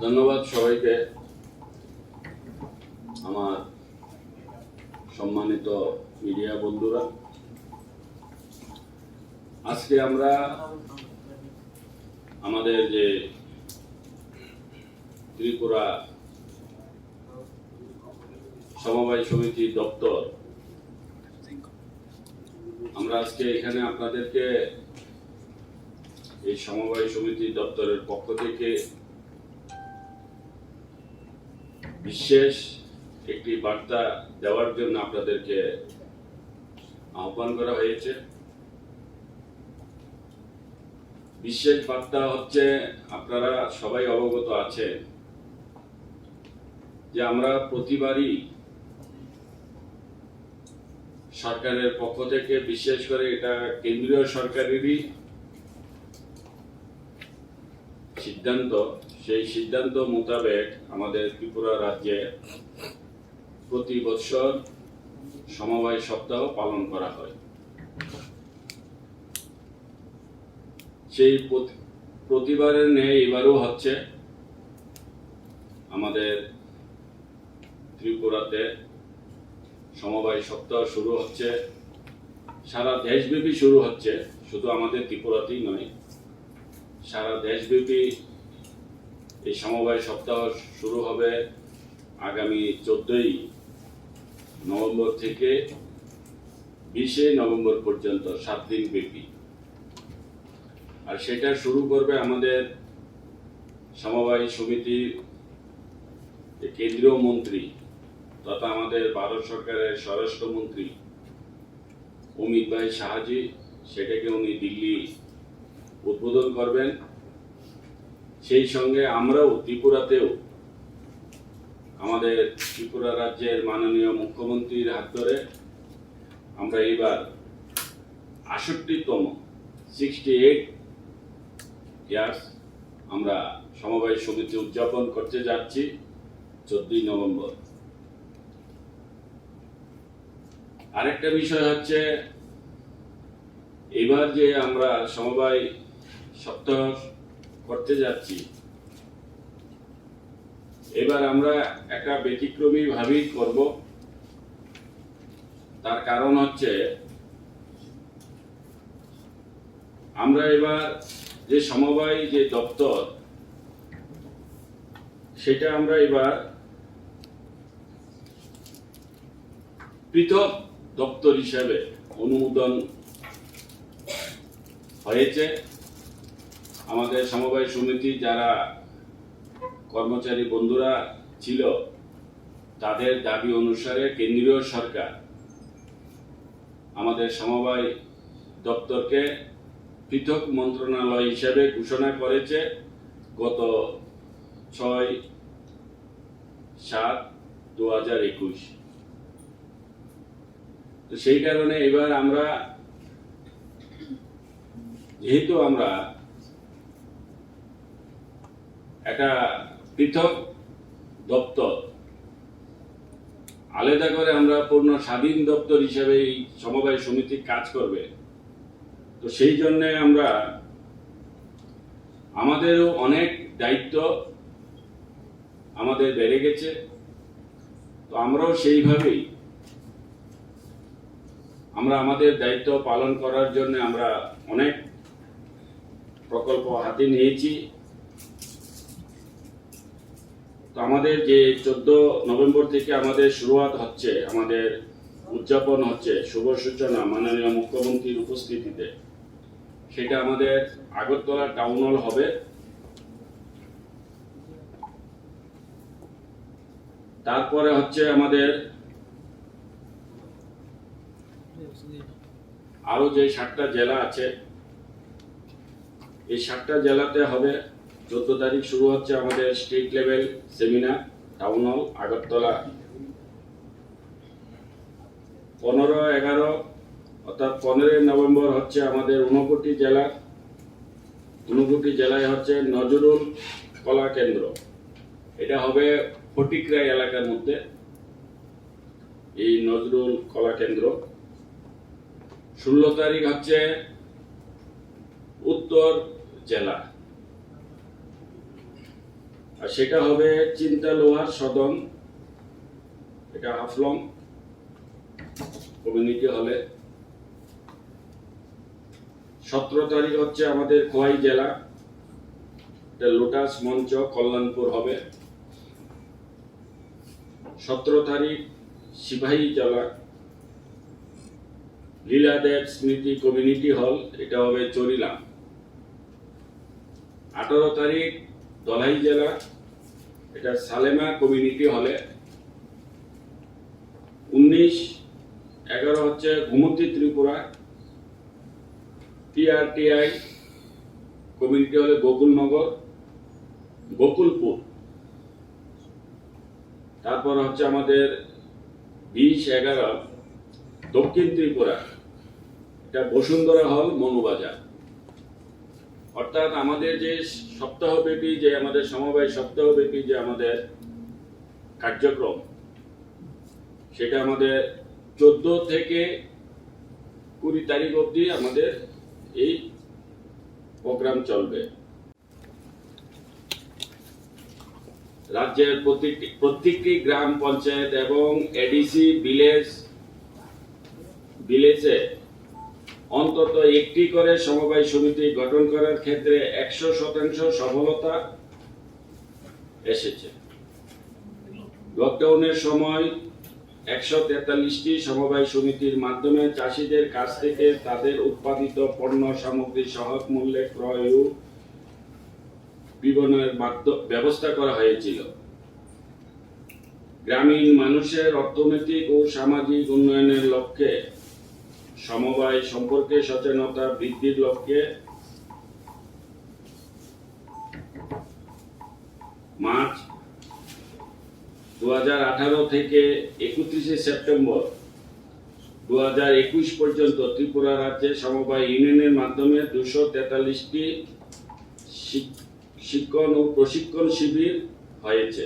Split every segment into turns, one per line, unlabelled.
ধন্যবাদ সবাইকে। আমার সম্মানিত মিডিয়া বন্ধুরা, আজকে আমরা আমাদের যে ত্রিপুরা সমবায় সমিতি দপ্তর, আমরা আজকে এখানে আপনাদেরকে এই সমবায় সমিতি দপ্তরের পক্ষ থেকে বিশেষ একটি বার্তা দেওয়ার জন্য আপনাদেরকে আহ্বান করা হয়েছে। বিশেষ বার্তা হচ্ছে, আপনারা সবাই অবগত আছেন যে আমরা প্রতিবারই সরকারের পক্ষ থেকে, বিশেষ করে এটা কেন্দ্রীয় সরকারেরই সিদ্ধান্ত, সেই সিদ্ধান্ত মোতাবেক আমাদের ত্রিপুরা রাজ্যে প্রতি বছর সমবায় সপ্তাহ পালন করা হয়। সেই প্রতিবারের ন্যায় এবারও হচ্ছে আমাদের ত্রিপুরাতে সমবায় সপ্তাহ শুরু হচ্ছে। সারা দেশব্যাপী শুরু হচ্ছে, শুধু আমাদের ত্রিপুরাতেই নয়, সারা দেশব্যাপী এই সমবায় সপ্তাহ শুরু হবে আগামী 14ই নভেম্বর থেকে 20শে নভেম্বর পর্যন্ত 7 দিন ব্যাপী। আর সেটা শুরু করবে আমাদের সমবায় সমিতির কেন্দ্রীয় মন্ত্রী তথা আমাদের ভারত সরকারের স্বরাষ্ট্রমন্ত্রী অমিত ভাই শাহজি। সেটাকে উনি দিল্লি উদ্বোধন করবেন। সেই সঙ্গে আমরাও ত্রিপুরাতেও আমাদের ত্রিপুরা রাজ্যের মাননীয় মুখ্যমন্ত্রীর হাত ধরে আমরা এবার 68তম 68 ইয়ার্স আমরা সমবায় সমিতি উদযাপন করতে যাচ্ছি 14ই নভেম্বর। আরেকটা বিষয় হচ্ছে, এবার যে আমরা সমবায় সপ্তাহ করতে যাচ্ছি, এবার আমরা একটা ব্যতিক্রমী ভাবেই করব। তার কারণ হচ্ছে, আমরা এবার যে সমবায় যে দপ্তর, সেটা আমরা এবার পৃথক দপ্তর হিসেবে অনুমোদন হয়েছে। আমাদের সমবায় সমিতি যারা কর্মচারী বন্ধুরা ছিল, তাদের দাবি অনুসারে কেন্দ্রীয় সরকার আমাদের সমবায় দপ্তরকে পৃথক মন্ত্রণালয় হিসেবে ঘোষণা করেছে গত 6/7/2021। তো সেই কারণে এবার আমরা, যেহেতু আমরা একটা পৃথক দপ্তর, আলাদা করে আমরা পূর্ণ স্বাধীন দপ্তর হিসেবে এই সমবায় সমিতি কাজ করবে। তো সেই জন্য আমরা, আমাদেরও অনেক দায়িত্ব আমাদের বেড়ে গেছে। তো আমরাও সেইভাবেই আমরা আমাদের দায়িত্ব পালন করার জন্য আমরা অনেক প্রকল্প হাতে নিয়েছি। তো আমাদের যে 14 নভেম্বর থেকে আমাদের শুরুয়াত হচ্ছে, আমাদের উদযাপন হচ্ছে শুভ সূচনা মাননীয় মুখ্যমন্ত্রীর উপস্থিতিতে, সেটা আমাদের আগরতলা টাউন হল হবে। তারপরে হচ্ছে আমাদের আরো যে 7টা জেলা আছে, এই 7টা জেলাতে হবে। 14 তারিখ শুরু হচ্ছে আমাদের state level seminar, town hall Agartala. 15-11 অর্থাৎ 15 নভেম্বর হচ্ছে আমাদের 59 জেলা। 59 জেলায় হচ্ছে নজরুল কলা কেন্দ্র, এটা হবে ফটিকরাই এলাকার মধ্যে এই নজরুল কলা কেন্দ্র। 16 তারিখ হচ্ছে উত্তর জেলা, আর সেটা হবে চিন্তা লোহার সদন, এটা হাফলং কমিউনিটি হলে। 17 তারিখ হচ্ছে আমাদের খোয়াই জেলা, এটা লোটাস মঞ্চ কল্যাণপুর হবে। 17 তারিখ সিপাহী জেলা লীলাদেব স্মৃতি কমিউনিটি হল, এটা হবে চরিলাম। 18 তারিখ দলাই জেলা, এটা সালেমা কমিউনিটি হলে। 19-11 হচ্ছে ঘুমতি ত্রিপুরা টিআরটিআই কমিউনিটি হলে গোকুলনগর গোকুলপুর। তারপর হচ্ছে আমাদের 20-11 দক্ষিণ ত্রিপুরা, এটা বসুন্ধরা হল মনুবাজার। অর্থাৎ আমাদের যে সপ্তাহব্যাপী যে আমাদের সমবায় সপ্তাহব্যাপী যে আমাদের কার্যক্রম, সেটা আমাদের 14 থেকে 20 তারিখ অবধি আমাদের এই প্রোগ্রাম চলবে। রাজ্যের প্রত্যেকটি গ্রাম পঞ্চায়েত এবং এডিসি ভিলেজে অন্তত একটি করে সমবায় সমিতি গঠন করার ক্ষেত্রে 100% সফলতা এসেছে। লকডাউনের সময় 143টি সমবায় সমিতির মাধ্যমে চাষিদের কাছ থেকে তাদের উৎপাদিত পণ্য সামগ্রী সহজ মূল্যে ক্রয় ও বিপণনের ব্যবস্থা করা হয়েছিল। গ্রামীণ মানুষের অর্থনৈতিক ও সামাজিক উন্নয়নের লক্ষ্যে সমবায় সম্পর্কে সচেতনতা বৃদ্ধির লক্ষ্যে মার্চ 2018 থেকে 31 সেপ্টেম্বর 2021 পর্যন্ত ত্রিপুরা রাজ্যে সমবায় ইউনিয়নের মাধ্যমে 243টি শিক্ষণ ও প্রশিক্ষণ শিবির হয়েছে।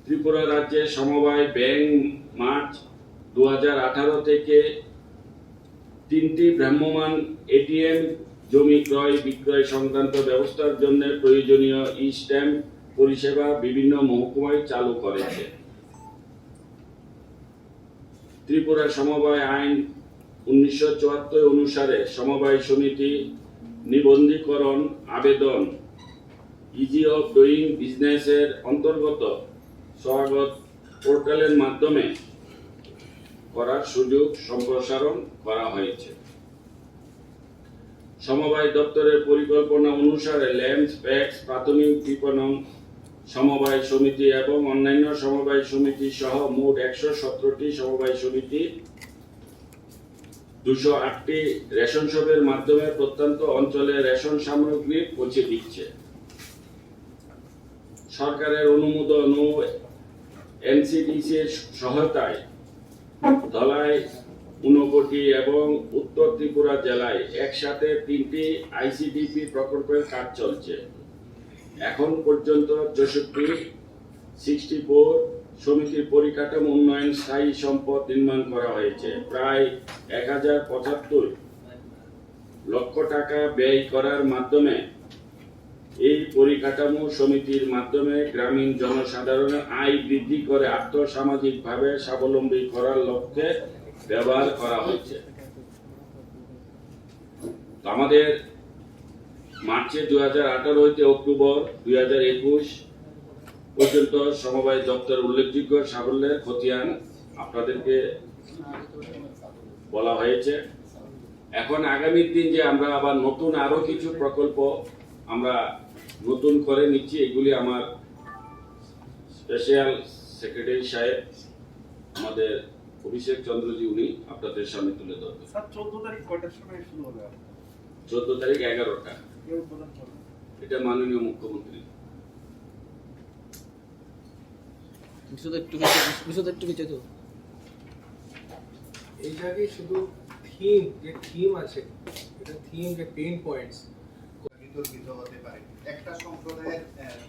ত্রিপুরা রাজ্যে সমবায় ব্যাংক মার্চ 2018 থেকে 3টি ভ্রাম্যমাণ এটিএম জমি ক্রয় বিক্রয় সংক্রান্ত ব্যবস্থার জন্য প্রয়োজনীয় ই-স্ট্যাম্প পরিষেবা বিভিন্ন মহকুমায় চালু করেছে। ত্রিপুরা সমবায় আইন 1974 অনুসারে সমবায় সমিতি নিবন্ধীকরণ আবেদন ইজি অফ ডুইং বিজনেসের অন্তর্গত স্বাগত পোর্টালের মাধ্যমে করার সুযোগ সম্প্রসারণ করা হয়েছে। সমবায় দপ্তরের পরিকল্পনা অনুসারে ল্যাম্পস প্যাক্স প্রাথমিক বিপণন সমবায় সমিতি এবং অন্যান্য সমবায় সমিতি সহ মোট 117টি সমবায় সমিতি 208টি রেশন শপের মাধ্যমে প্রত্যন্ত অঞ্চলে রেশন সামগ্রী পৌঁছে দিচ্ছে। সরকারের অনুমোদন ও এনসিডিসির সহায়তায় ধলাই, ঊনকোটি এবং উত্তর ত্রিপুরা জেলায় একসাথে 3টি আইসিডিপি প্রকল্পের কাজ চলছে। এখন পর্যন্ত 64 সমিতির পরিকাঠামো উন্নয়ন স্থায়ী সম্পদ নির্মাণ করা হয়েছে। প্রায় 1075 লক্ষ টাকা ব্যয় করার মাধ্যমে এই পরিকাঠামো সমিতির মাধ্যমে গ্রামীণ জনসাধারণের আয় বৃদ্ধি করে আর্থসামাজিকভাবে স্বাবলম্বী করার লক্ষ্যে ব্যবহার করা হয়েছে। আমাদের মার্চে 2018 হইতে অক্টোবর 2021 পর্যন্ত সমবায় দপ্তর উল্লেখযোগ্য সাফল্যের খতিয়ান আপনাদেরকে বলা হয়েছে। এখন আগামী দিন যে আমরা আবার নতুন আরো কিছু প্রকল্প আমরা নতুন করে নিচ্ছি, এগুলি আমার স্পেশাল সেক্রেটারি সাহেব আমাদের অভিষেক চন্দ্রজি উনি আপনাদের সামনে তুলে ধরবেন।
স্যার 14 তারিখ কয়টার সময় শুরু হবে?
14 তারিখ 11টা।
কে উদ্বোধন করবে?
এটা মাননীয় মুখ্যমন্ত্রী।
একটু নিচে তো
এই জায়গায় শুধু থিম আছে, এটা থিম যে পেইন পয়েন্টস
বিতর্কিত হতে পারে। একটা সম্প্রদায়ের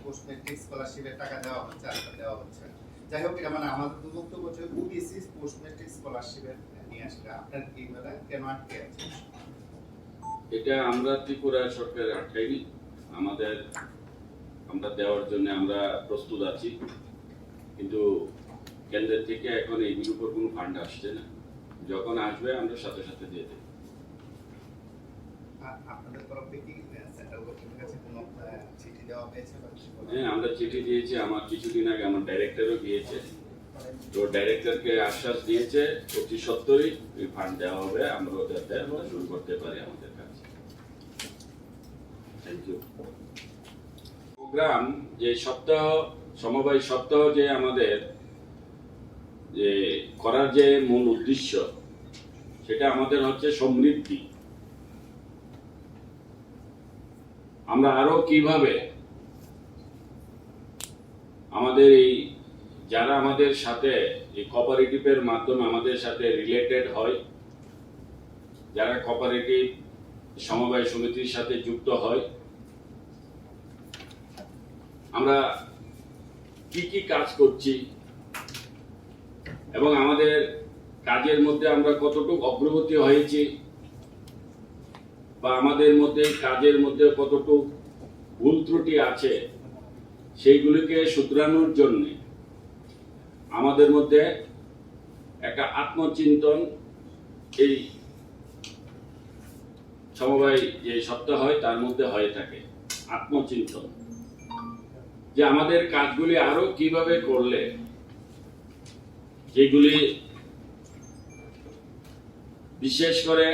পোস্ট ম্যাট্রিক স্কলারশিপের টাকা দেওয়া হচ্ছে, আরেকটা দেওয়া হচ্ছে। যাই হোক, এটা মানে আমাদের তো বক্তব্য হচ্ছে ওবিসি পোস্ট ম্যাট্রিক স্কলারশিপের নিয়ে আসলে আপনার কি বলে কেন আটকে আছে?
এটা আমরা ত্রিপুরা সরকার আটকাইনি। আমাদের আমরা দেওয়ার জন্য আমরা প্রস্তুত আছি, কিন্তু কেন্দ্রের থেকে এখন এইগুলোর উপর কোনো ফান্ড আসছে না। যখন আসবে আমরা সাথে সাথে দিয়ে দেব।
আপনাদের তরফ থেকে সেন্ট্রাল গভর্নমেন্টের কাছে কোনো চিঠি দেওয়া হয়েছে বা কিছু বলা
হ্যাঁ, আমরা চিঠি দিয়েছি। আমার কিছুদিন আগে আমার ডাইরেক্টরও গিয়েছে, তো ডাইরেক্টরকে আশ্বাস দিয়েছে অতি সত্তরই ওই ফান্ড দেওয়া হবে, আমরা যাতে আমরা শুরু করতে পারি আমাদের কাজ। Thank you. প্রোগ্রাম যে সপ্তাহ, সমবায় সপ্তাহ যে আমাদের যে করার যে মূল উদ্দেশ্য, সেটা আমাদের হচ্ছে সমৃদ্ধি। আমরা আরো কিভাবে আমাদের এই যারা আমাদের সাথে এই কোঅপারেটিভের মাধ্যমে আমাদের সাথে রিলেটেড হয়, যারা কোঅপারেটিভ সমবায় সমিতির সাথে যুক্ত হয়, আমরা কি কি কাজ করছি এবং আমাদের কাজের মধ্যে আমরা কতটুকু অগ্রগতি হয়েছি, বা আমাদের মধ্যে কাজের মধ্যে কতটুকু ভুল ত্রুটি আছে, সেইগুলিকে শুধরানোর জন্য আমাদের মধ্যে একটা আত্মচিন্তন এই সমবায় যে সপ্তাহ হয় তার মধ্যে হয়ে থাকে। আত্মচিন্তন যে আমাদের কাজগুলি আরো কিভাবে করলে যেগুলি বিশেষ করে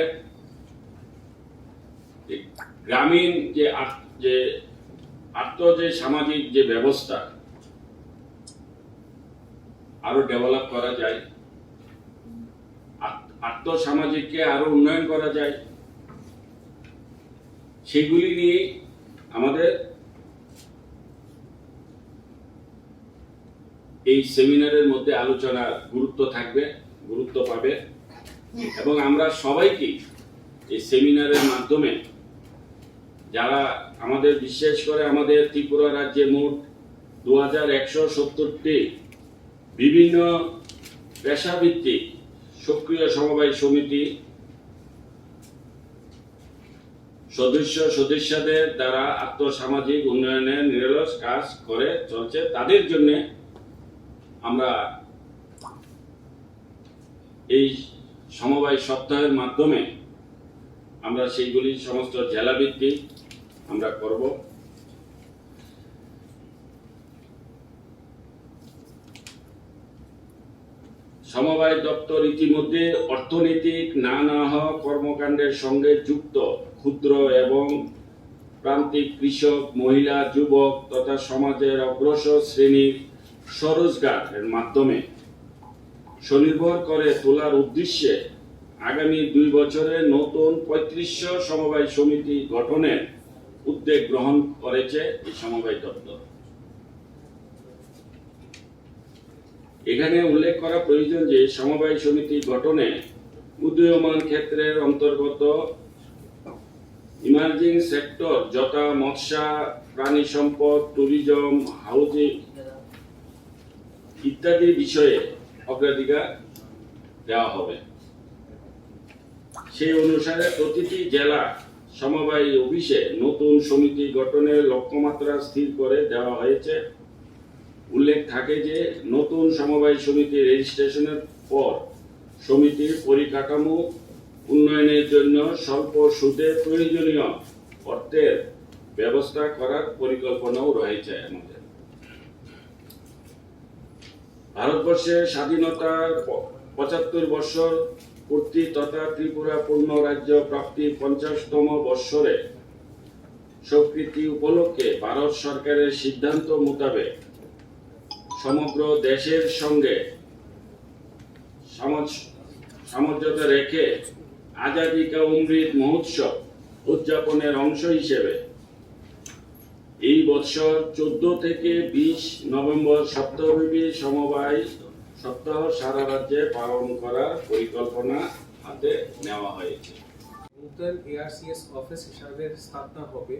গ্রামীণ যে যে সামাজিক যে ব্যবস্থা আরো ডেভেলপ করা যায়, আর্থসামাজিককে আরো উন্নয়ন করা যায়, সেগুলি নিয়ে আমাদের এই সেমিনারের মধ্যে আলোচনা গুরুত্ব পাবে এবং আমরা সবাইকে এই সেমিনারের মাধ্যমে, যারা আমাদের বিশেষ করে আমাদের ত্রিপুরা রাজ্যে মোট 2170টি বিভিন্ন পেশাভিত্তিক সক্রিয় সমবায় সমিতি সদস্যদের দ্বারা আর্থসামাজিক উন্নয়নের নিরলস কাজ করে চলছে, তাদের জন্য আমরা এই সমবায় সপ্তাহের মাধ্যমে আমরা সেইগুলি সমস্ত জেলা ভিত্তিক আমরা করব। সমবায় দপ্তর ইতিমধ্যে অর্থনৈতিক নানা কর্মকাণ্ডের সঙ্গে যুক্ত ক্ষুদ্র এবং প্রান্তিক কৃষক, মহিলা, যুবক তথা সমাজের অগ্রসর শ্রেণীর স্বরোজগারের মাধ্যমে স্বনির্ভর করে তোলার উদ্দেশ্যে আগামী 2 বছরে নতুন 3500 সমবায় সমিতি গঠনের উদ্যোগ গ্রহণ করেছে এই সমবায় দপ্তর। এখানে উল্লেখ করা প্রয়োজন যে সমবায় সমিতি গঠনে উদীয়মান ক্ষেত্রের অন্তর্গত ইমার্জিং সেক্টর যথা মৎস্য, প্রাণী সম্পদ, ট্যুরিজম, হাউজিং ইত্যাদি বিষয়ে অগ্রাধিকার দেওয়া হবে। সেই অনুসারে প্রতিটি জেলা সমবায় অফিসে নতুন সমিতি গঠনের লক্ষ্যমাত্রা স্থির করে দেওয়া হয়েছে। উল্লেখ থাকে যে নতুন সমবায় সমিতি রেজিস্ট্রেশনের পর সমিতির পরিকাঠামো উন্নয়নের জন্য স্বল্প সুদে প্রয়োজনীয় অর্থের ব্যবস্থা করার পরিকল্পনাও রয়েছে আমাদের। ভারতবর্ষের স্বাধীনতার 75 বছর পূর্তি তথা ত্রিপুরা পূর্ণ রাজ্য প্রাপ্তির 50তম বৎসরে স্বীকৃতি উপলক্ষে ভারত সরকারের সিদ্ধান্ত মোতাবেক সমগ্র দেশের সঙ্গে সামঞ্জস্য রেখে আজাদী কা অমৃত মহোৎসব উদযাপনের অংশ হিসেবে এই বছর 14 থেকে 20 নভেম্বর সপ্তাহব্যাপী সমবায় সপ্তাহ সারা রাজ্যে পালন করার পরিকল্পনা হাতে নেওয়া হয়েছে।
নতুন এআরসিএস অফিস হিসাবে স্থাপনা হবে,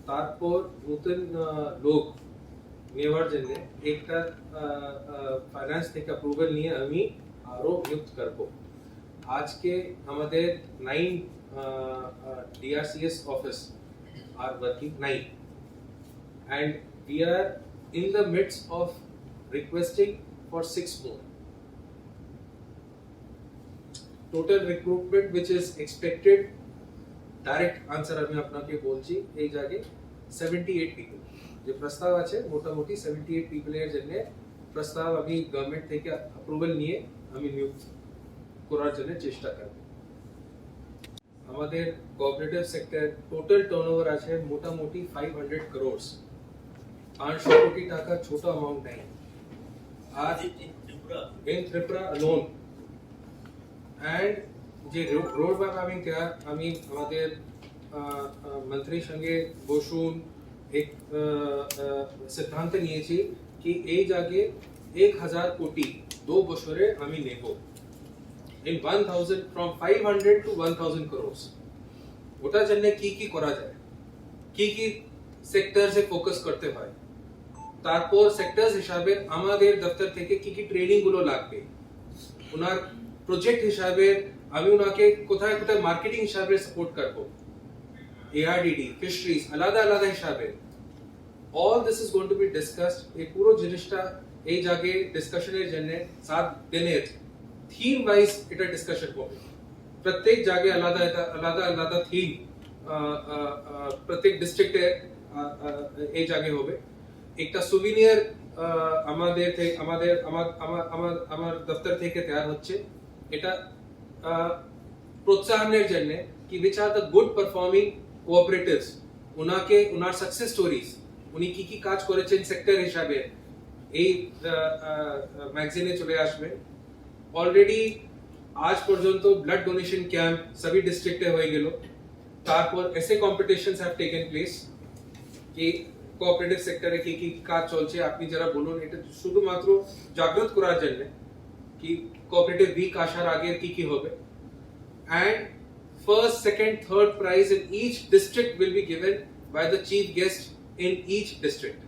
তারপর নতুন লোক নেওয়ার জন্য একটা ফাইন্যান্স থেকে অ্যাপ্রুভাল নিয়ে আমি আরো নিযুক্ত করব। আজকে আমাদের 9 DRCS office are working 9 and we are in the midst of requesting for 6 more. Total recruitment which is expected, direct answer আমি আপনাকে বলছি এই জায়গায় 78 people যে প্রস্তাব আছে মোটামুটি 78 people এর জন্য প্রস্তাব আমি গভর্নমেন্ট থেকে অ্যাপ্রুভাল নিয়ে আমি নিয়োগ করার জন্য চেষ্টা করব। আমাদের কোঅপারেটিভ সেক্টর টোটাল টার্নওভার আছে মোটামুটি 500 crores 500 কোটি টাকা ছোট অ্যামাউন্ট নাই। আর in Tripura alone and যে রোড ম্যাপ আমি আমাদের মন্ত্রীর সঙ্গে বসুন এক সিদ্ধান্ত নিয়েছি কি এই জায়গায় 1000 কোটি 2 বছরে আমি নেব in 1000 from 500 to 1000 crores ওটার জন্য কি করা যায়, কি সেক্টরসে ফোকাস করতে হয়, তারপর সেক্টরস হিসাবে আমাদের দপ্তর থেকে কি ট্রেনিং গুলো লাগবে, ওনার প্রজেক্ট হিসাবে আমি ওনাকে কোথায় কোথায় মার্কেটিং হিসাবে সাপোর্ট করব, ARDD ফিশারিজ আলাদা হিসাবে all this is going to be discussed। এই পুরো জিনিসটা এই জায়গায় ডিসকাশনের জন্য 7 দিনের থিম ওয়াইজ এটা ডিসকাশন হবে। প্রত্যেক জায়গায় আলাদা থিম প্রত্যেক ডিস্ট্রিক্টে এই জায়গায় হবে। একটা সুভিনিয়ার আমার দপ্তর থেকে তৈরি হচ্ছে, এটা প্রোৎসাহনের জন্য কি which are the good performing cooperatives owner success stories উনি কি কাজ করেছেন সেক্টর হিসাবে এই ম্যাগাজিনে চলে আসবে। অলরেডি আজ পর্যন্ত ব্লাড ডোনেশন ক্যাম্প সবই ডিস্ট্রিক্টে হয়ে গেল। তারপর এসে কম্পিটিশনস হ্যাভ টেকেন প্লেস কি কোঅপারেটিভ সেক্টরে কি কাজ চলছে আপনি যারা বলুন, এটা শুধুমাত্র জাগ্রত করার জন্য কি কোঅপারেটিভ উইক আসার আগে কি হবে। and first, second, third prize in each district will be given by the chief guest in each district.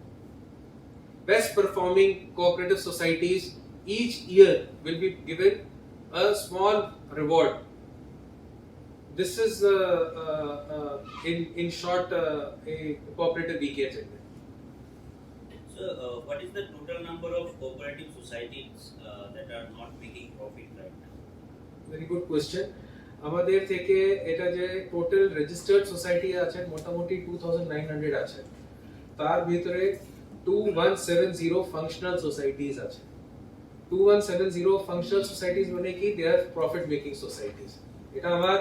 Best performing cooperative societies each year will be given a small reward. This is in short a cooperative week agenda.
So, what is the total number of cooperative societies that are not making profit right now?
Very good question. আমাদের থেকে এটা যে total registered society আছে মোটামুটি 2900 আছে, তার ভিতরে 2170 functional societies আছে। 2170 ফাংশনাল সোসাইটিজ মানে কি দে আর প্রফিট মেকিং সোসাইটিজ। এটা আমার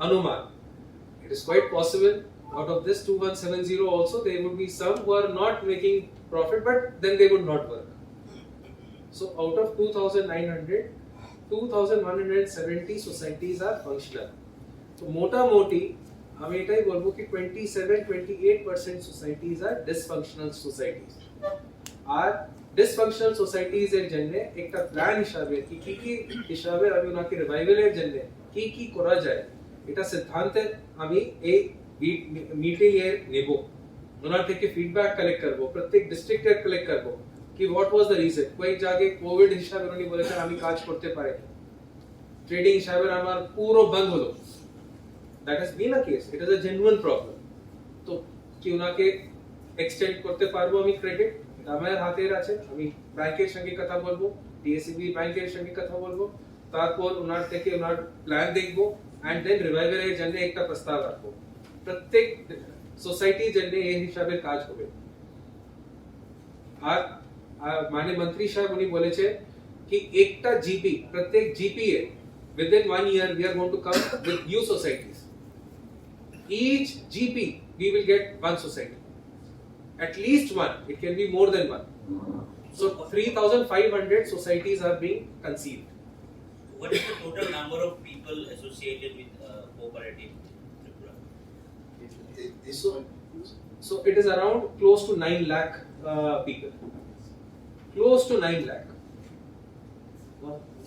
অনুমান। It is quite possible out of this 2170 also there would be some who are not making profit but then they would not work. So out of 2900 2170 societies are functional. So মোটামুটি আমি এটাই বলবো কি 27-28% societies are dysfunctional societies. R dysfunctional societies এর জন্য একটা plan হিসাবে কি হিসাবে আমি ওনাকে রিভাইভালের জন্য কি করা যায় এটা সিদ্ধান্তে আমি এই মিটিং এ নেব। ওনার থেকে ফিডব্যাক কালেক্ট করব, প্রত্যেক ডিস্ট্রিক্টে কালেক্ট করব কি what was the reason। कोई জায়গায় কোভিড হিসাবে উনি বলেছেন আমি কাজ করতে পারি, ট্রেডিং হিসাবে আমার পুরো বন্ধ হলো, that has been a case, it is a genuine problem। তো কি ওনাকে এক্সটেন্ড করতে পারবো আমি ক্রেডিট, আমার হাতে আছে, আমি ব্যাংকের সঙ্গে কথা বলবো, ডিএসসিবি ব্যাংকের সঙ্গে কথা বলবো, তারপর ওনার থেকে ওনার প্ল্যান দেখবো এন্ড দেন রিভাইভালের জন্য একটা প্রস্তাব রাখবো। প্রত্যেক সোসাইটির জন্য এই হিসাবে কাজ হবে। আর माननीय मंत्री साहब उन्हें बोले थे कि एकटा जीपी प्रत्येक GPA within 1 year we are going to come with new societies। each GP we will get one society, at least one, it can be more than one। so 3500 societies are being conceived।
What is the total number of people associated with cooperative Tripura?
So it is around close to 9 lakh people, close to 9 lakh।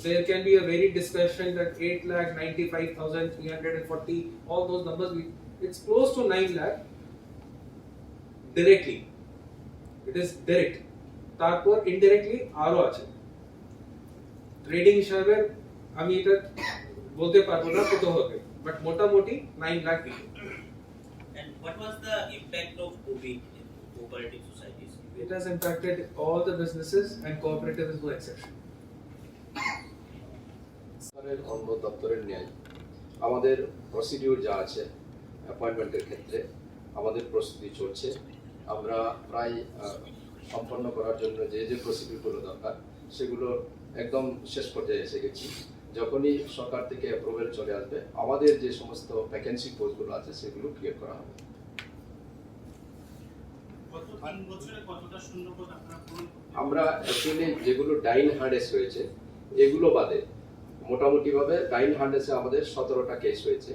There can be a very discussion that 8,95,340 all those numbers it's close to 9 lakh directly, it is direct। তারপর indirectly আরো আছে। Trading হিসাবে আমি এটা বলতে পারবো না কত হবে, বাট মোটামুটি 9 lakh people।
And what was the impact of COVID cooperative societies?
It has impacted all the businesses and cooperative is no exception.
সরকারের অন্য দপ্তরের ন্যায় আমাদের প্রসিডিউর যা আছে অ্যাপয়েন্টমেন্টের ক্ষেত্রে আমাদের প্রস্তুতি চলছে। আমরা প্রায় সম্পন্ন করার জন্য যে যে প্রসিডিউরগুলো দরকার সেগুলো একদম শেষ পর্যায়ে এসে গেছি। যখনই সরকার থেকে অ্যাপ্রুভাল চলে আসবে আমাদের যে সমস্ত ভ্যাকেন্সি পোস্টগুলো আছে সেগুলো ক্লিয়ার করা হবে। আমরা অ্যাকচুয়ালি যেগুলো ডাইন হার্ডেস হয়েছে এগুলো বাদে মোটামুটিভাবে ডাইন হার্ডেসে আমাদের 17টা কেস হয়েছে।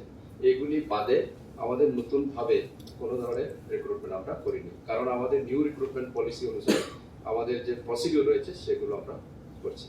এগুলি বাদে আমাদের নতুনভাবে কোনো ধরনের রিক্রুটমেন্ট আমরা করিনি, কারণ আমাদের নিউ রিক্রুটমেন্ট পলিসি অনুসারে আমাদের যে প্রসিডিউর রয়েছে সেগুলো আমরা করছি।